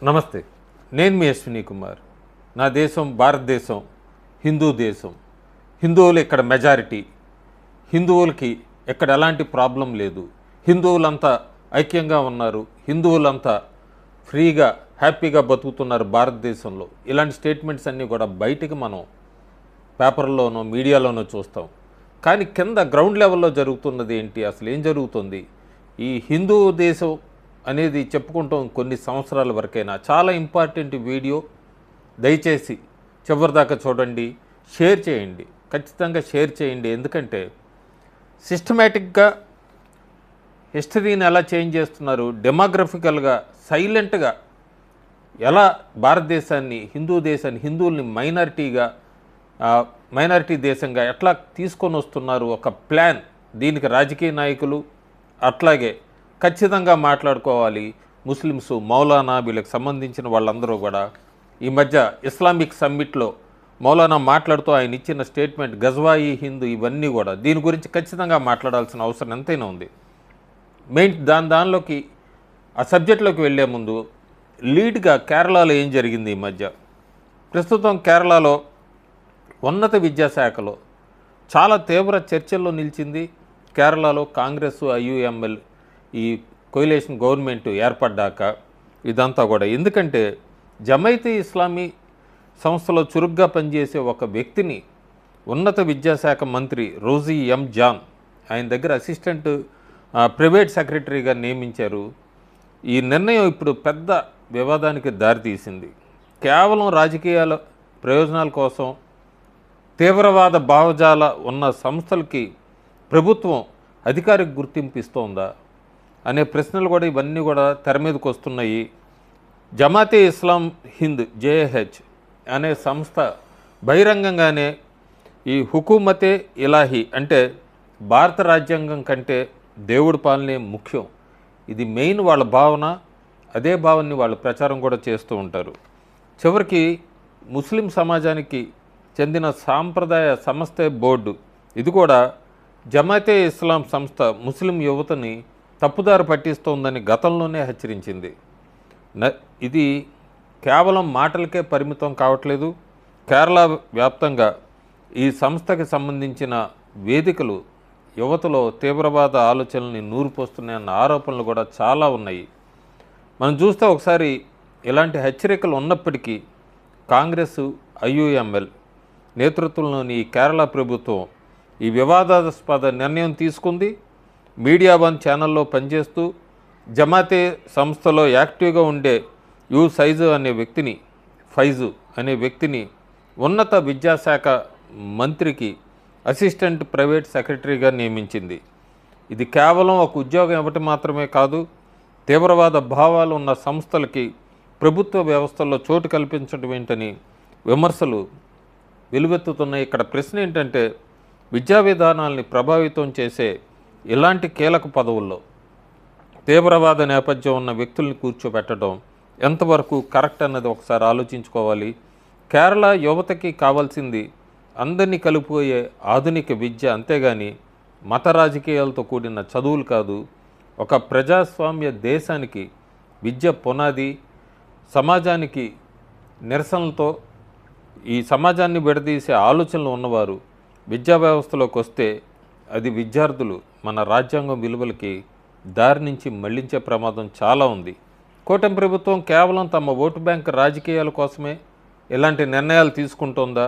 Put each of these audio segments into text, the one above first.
నమస్తే. నేను మీ అశ్విని కుమార్. నా దేశం భారతదేశం, హిందూ దేశం. హిందువులు ఇక్కడ మెజారిటీ. హిందువులకి ఎక్కడ ఎలాంటి ప్రాబ్లం లేదు. హిందువులంతా ఐక్యంగా ఉన్నారు. హిందువులంతా ఫ్రీగా హ్యాపీగా బతుకుతున్నారు భారతదేశంలో. ఇలాంటి స్టేట్మెంట్స్ అన్నీ కూడా బయటికి మనం పేపర్లోనో మీడియాలోనో చూస్తాం. కానీ కింద గ్రౌండ్ లెవెల్లో జరుగుతున్నది ఏంటి, అసలు ఏం జరుగుతుంది? ఈ హిందూ దేశం అనేది చెప్పుకుంటాం కొన్ని సంవత్సరాల వరకైనా. చాలా ఇంపార్టెంట్ వీడియో, దయచేసి చివరిదాకా చూడండి, షేర్ చేయండి, ఖచ్చితంగా షేర్ చేయండి. ఎందుకంటే సిస్టమేటిక్గా హిస్టరీని ఎలా చేంజ్ చేస్తున్నారు, డెమోగ్రఫికల్గా సైలెంట్గా ఎలా భారతదేశాన్ని, హిందూ దేశాన్ని, హిందువుల్ని మైనారిటీ దేశంగా ఎట్లా తీసుకొని వస్తున్నారు ఒక ప్లాన్. దీనికి రాజకీయ నాయకులు అట్లాగే ఖచ్చితంగా మాట్లాడుకోవాలి. ముస్లిమ్స్, మౌలానా, వీళ్ళకి సంబంధించిన వాళ్ళందరూ కూడా ఈ మధ్య ఇస్లామిక్ సమ్మిట్లో మౌలానా మాట్లాడుతూ ఆయన ఇచ్చిన స్టేట్మెంట్, గజ్వాయి హిందూ, ఇవన్నీ కూడా దీని గురించి ఖచ్చితంగా మాట్లాడాల్సిన అవసరం ఎంతైనా ఉంది. మెయిన్ దానిలోకి ఆ సబ్జెక్టులోకి వెళ్ళే ముందు లీడ్గా కేరళలో ఏం జరిగింది ఈ మధ్య? ప్రస్తుతం కేరళలో ఉన్నత విద్యాశాఖలో చాలా తీవ్ర చర్చల్లో నిలిచింది. కేరళలో కాంగ్రెస్, ఐయుఎంఎల్ ఈ కోయిలేషన్ గవర్నమెంట్ ఏర్పడ్డాక ఇదంతా కూడా. ఎందుకంటే జమైతే ఇస్లామీ సంస్థలో చురుగ్గా పనిచేసే ఒక వ్యక్తిని ఉన్నత విద్యాశాఖ మంత్రి రోజీ ఎం జాన్ ఆయన దగ్గర అసిస్టెంట్ ప్రైవేట్ సెక్రటరీగా నియమించారు. ఈ నిర్ణయం ఇప్పుడు పెద్ద వివాదానికి దారితీసింది. కేవలం రాజకీయాల ప్రయోజనాల కోసం తీవ్రవాద భావజాల ఉన్న సంస్థలకి ప్రభుత్వం అధికారిక గుర్తింపు ఇస్తోందా అనే ప్రశ్నలు కూడా ఇవన్నీ కూడా తెర మీదకి వస్తున్నాయి. జమాతే ఇస్లాం హింద్ జేఏహెచ్ అనే సంస్థ బహిరంగంగానే ఈ హుకూమతే ఇలాహీ అంటే భారత రాజ్యాంగం కంటే దేవుడి పాలనే ముఖ్యం, ఇది మెయిన్ వాళ్ళ భావన. అదే భావనని వాళ్ళు ప్రచారం కూడా చేస్తూ ఉంటారు. చివరికి ముస్లిం సమాజానికి చెందిన సాంప్రదాయ సంస్థ బోర్డు ఇది కూడా జమాతే ఇస్లాం సంస్థ ముస్లిం యువతని తప్పుదారి పట్టిస్తోందని గతంలోనే హెచ్చరించింది. ఇది కేవలం మాటలకే పరిమితం కావట్లేదు. కేరళ వ్యాప్తంగా ఈ సంస్థకి సంబంధించిన వేదికలు యువతలో తీవ్రవాద ఆలోచనల్ని నూరిపోస్తున్నాయన్న ఆరోపణలు కూడా చాలా ఉన్నాయి. మనం చూస్తే ఒకసారి ఇలాంటి హెచ్చరికలు ఉన్నప్పటికీ కాంగ్రెస్, ఐయుఎంఎల్ నేతృత్వంలోని ఈ కేరళ ప్రభుత్వం ఈ వివాదాస్పద నిర్ణయం తీసుకుంది. మీడియా వన్ ఛానల్లో పనిచేస్తూ జమాతే సంస్థలో యాక్టివ్గా ఉండే ఫైజు అనే వ్యక్తిని ఉన్నత విద్యాశాఖ మంత్రికి అసిస్టెంట్ ప్రైవేట్ సెక్రటరీగా నియమించింది. ఇది కేవలం ఒక ఉద్యోగం ఇవ్వటం మాత్రమే కాదు, తీవ్రవాద భావాలు ఉన్న సంస్థలకి ప్రభుత్వ వ్యవస్థల్లో చోటు కల్పించడం ఏంటని విమర్శలు వెలువెత్తుతున్నాయి. ఇక్కడ ప్రశ్న ఏంటంటే విద్యా విధానాల్ని ప్రభావితం చేసే ఇలాంటి కీలక పదవుల్లో తీవ్రవాద నేపథ్యం ఉన్న వ్యక్తుల్ని కూర్చోబెట్టడం ఎంతవరకు కరెక్ట్ అన్నది ఒకసారి ఆలోచించుకోవాలి. కేరళ యువతకి కావాల్సింది అందరినీ కలిపిపోయే ఆధునిక విద్య, అంతేగాని మత రాజకీయాలతో కూడిన చదువులు కాదు. ఒక ప్రజాస్వామ్య దేశానికి విద్య పునాది. సమాజానికి నిరసనలతో ఈ సమాజాన్ని విడదీసే ఆలోచనలు ఉన్నవారు విద్యా వ్యవస్థలోకి వస్తే అది విద్యార్థులు మన రాజ్యాంగం విలువలకి దారి నుంచి మళ్లించే ప్రమాదం చాలా ఉంది. కూటమి ప్రభుత్వం కేవలం తమ ఓటు బ్యాంక్ రాజకీయాల కోసమే ఇలాంటి నిర్ణయాలు తీసుకుంటోందా,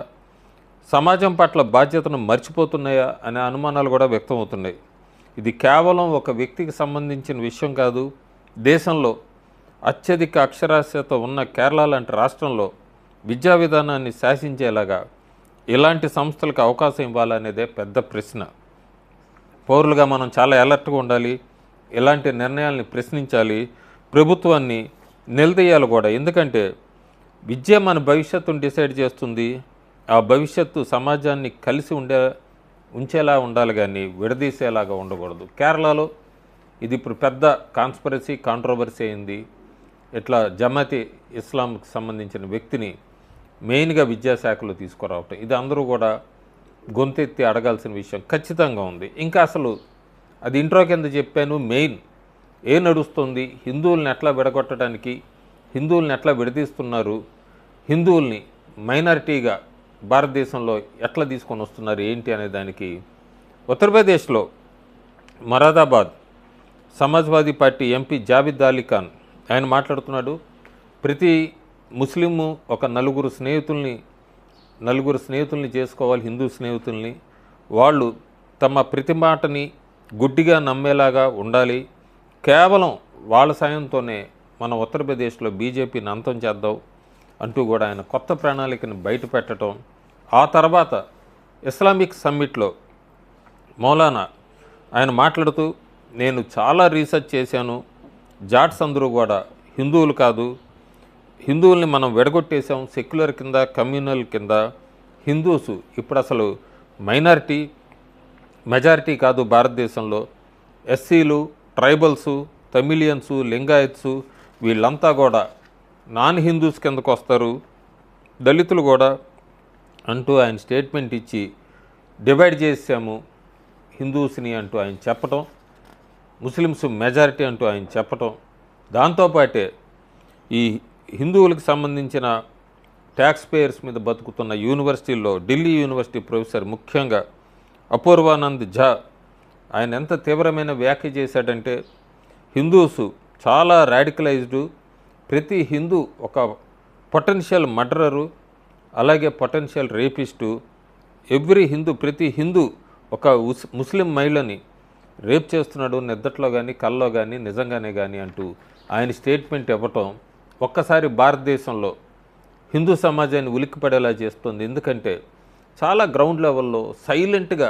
సమాజం పట్ల బాధ్యతను మర్చిపోతున్నాయా అనే అనుమానాలు కూడా వ్యక్తమవుతున్నాయి. ఇది కేవలం ఒక వ్యక్తికి సంబంధించిన విషయం కాదు. దేశంలో అత్యధిక అక్షరాస్యత ఉన్న కేరళ లాంటి రాష్ట్రంలో విద్యా విధానాన్ని శాసించేలాగా ఇలాంటి సంస్థలకు అవకాశం ఇవ్వాలనేదే పెద్ద ప్రశ్న. పౌరులుగా మనం చాలా అలర్ట్గా ఉండాలి. ఇలాంటి నిర్ణయాల్ని ప్రశ్నించాలి, ప్రభుత్వాన్ని నిలదీయాలి కూడా. ఎందుకంటే విద్య మన భవిష్యత్తును డిసైడ్ చేస్తుంది. ఆ భవిష్యత్తు సమాజాన్ని కలిసి ఉంచేలా ఉండాలి, కానీ విడదీసేలాగా ఉండకూడదు. కేరళలో ఇది ఇప్పుడు పెద్ద కాంట్రవర్సీ అయింది. ఇట్లా జమాతే ఇస్లాంకి సంబంధించిన వ్యక్తిని మెయిన్గా విద్యాశాఖలో తీసుకురావటం, ఇది అందరూ కూడా గొంతెత్తి అడగాల్సిన విషయం ఖచ్చితంగా ఉంది. ఇంకా అసలు అది ఇంట్రో కింద చెప్పాను, మెయిన్ నడుస్తుంది హిందువులను ఎట్లా విడగొట్టడానికి హిందువుల్ని ఎట్లా విడదీస్తున్నారు, హిందువుల్ని మైనారిటీగా భారతదేశంలో ఎట్లా తీసుకొని వస్తున్నారు ఏంటి అనే దానికి ఉత్తరప్రదేశ్లో మొరాదాబాద్ సమాజ్వాదీ పార్టీ ఎంపీ జాబిద్ అలీ ఖాన్ ఆయన మాట్లాడుతున్నాడు. ప్రతి ముస్లిము ఒక నలుగురు స్నేహితుల్ని చేసుకోవాలి, హిందూ స్నేహితుల్ని. వాళ్ళు తమ ప్రతి మాటని గుడ్డిగా నమ్మేలాగా ఉండాలి. కేవలం వాళ్ళ సాయంతోనే మన ఉత్తరప్రదేశ్లో బీజేపీని అంతం చేద్దాం అంటూ కూడా ఆయన కొత్త ప్రణాళికను బయట పెట్టడం. ఆ తర్వాత ఇస్లామిక్ సమ్మిట్లో మౌలానా ఆయన మాట్లాడుతూ, నేను చాలా రీసెర్చ్ చేశాను, జాట్స్ అందరూ కూడా హిందువులు కాదు, హిందువుల్ని మనం విడగొట్టేసాం, సెక్యులర్ కింద కమ్యూనల్ కింద. హిందూస్ ఇప్పుడు అసలు మెజారిటీ కాదు భారతదేశంలో. ఎస్సీలు, ట్రైబల్సు, తమిళియన్సు, లింగాయత్సు వీళ్ళంతా కూడా నాన్ హిందూస్ కిందకు వస్తారు, దళితులు కూడా అంటూ ఆయన స్టేట్మెంట్ ఇచ్చి డివైడ్ చేసాము హిందూస్ని అంటూ ఆయన చెప్పటం, ముస్లిమ్స్ మెజారిటీ అంటూ ఆయన చెప్పటం. దాంతోపాటే ఈ హిందువులకు సంబంధించిన ట్యాక్స్ పేయర్స్ మీద బతుకుతున్న యూనివర్సిటీల్లో ఢిల్లీ యూనివర్సిటీ ప్రొఫెసర్ ముఖ్యంగా అపూర్వానంద్ ఝా ఆయన ఎంత తీవ్రమైన వ్యాఖ్య చేశాడంటే, హిందూస్ చాలా రాడికలైజ్డ్, ప్రతి హిందూ ఒక పొటెన్షియల్ మర్డరరు, అలాగే పొటెన్షియల్ రేపిస్టు. ప్రతి హిందూ ఒక ముస్లిం మహిళని రేప్ చేస్తున్నాడు, నిద్దట్లో కానీ కల్లో కానీ నిజంగానే కానీ అంటూ ఆయన స్టేట్మెంట్ ఇవ్వటం ఒక్కసారి భారతదేశంలో హిందూ సమాజాన్ని ఉలిక్కిపడేలా చేస్తుంది. ఎందుకంటే చాలా గ్రౌండ్ లెవెల్లో సైలెంట్గా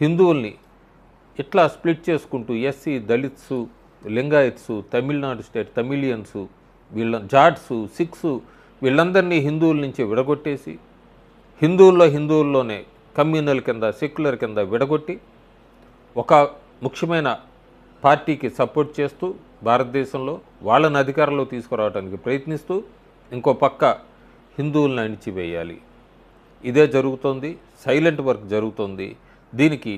హిందువుల్ని ఇట్లా స్ప్లిట్ చేసుకుంటూ ఎస్సీ, దళిత్సు, లింగాయత్సు, తమిళనాడు స్టేట్ తమిళియన్సు, జాట్సు, సిక్స్ వీళ్ళందరినీ హిందువుల నుంచి విడగొట్టేసి హిందువుల్లోనే కమ్యూనల్ కింద, సెక్యులర్ కింద విడగొట్టి ఒక ముఖ్యమైన పార్టీకి సపోర్ట్ చేస్తూ భారతదేశంలో వాళ్ళని అధికారంలో తీసుకురావడానికి ప్రయత్నిస్తూ ఇంకో పక్క హిందువులను అణిచివేయాలి. ఇదే జరుగుతోంది, సైలెంట్ వర్క్ జరుగుతోంది. దీనికి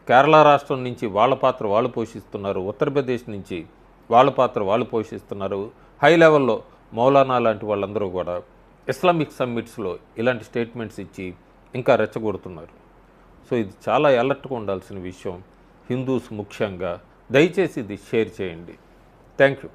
కేరళ రాష్ట్రం నుంచి వాళ్ళ పాత్ర వాళ్ళు పోషిస్తున్నారు, ఉత్తరప్రదేశ్ నుంచి వాళ్ళ పాత్ర వాళ్ళు పోషిస్తున్నారు. హై లెవెల్లో మౌలానా లాంటి వాళ్ళందరూ కూడా ఇస్లామిక్ సమ్మిట్స్లో ఇలాంటి స్టేట్మెంట్స్ ఇచ్చి ఇంకా రెచ్చగొడుతున్నారు. సో ఇది చాలా అలర్ట్గా ఉండాల్సిన విషయం. హిందూస్ ముఖ్యంగా దయచేసి ఇది షేర్ చేయండి. Thank you.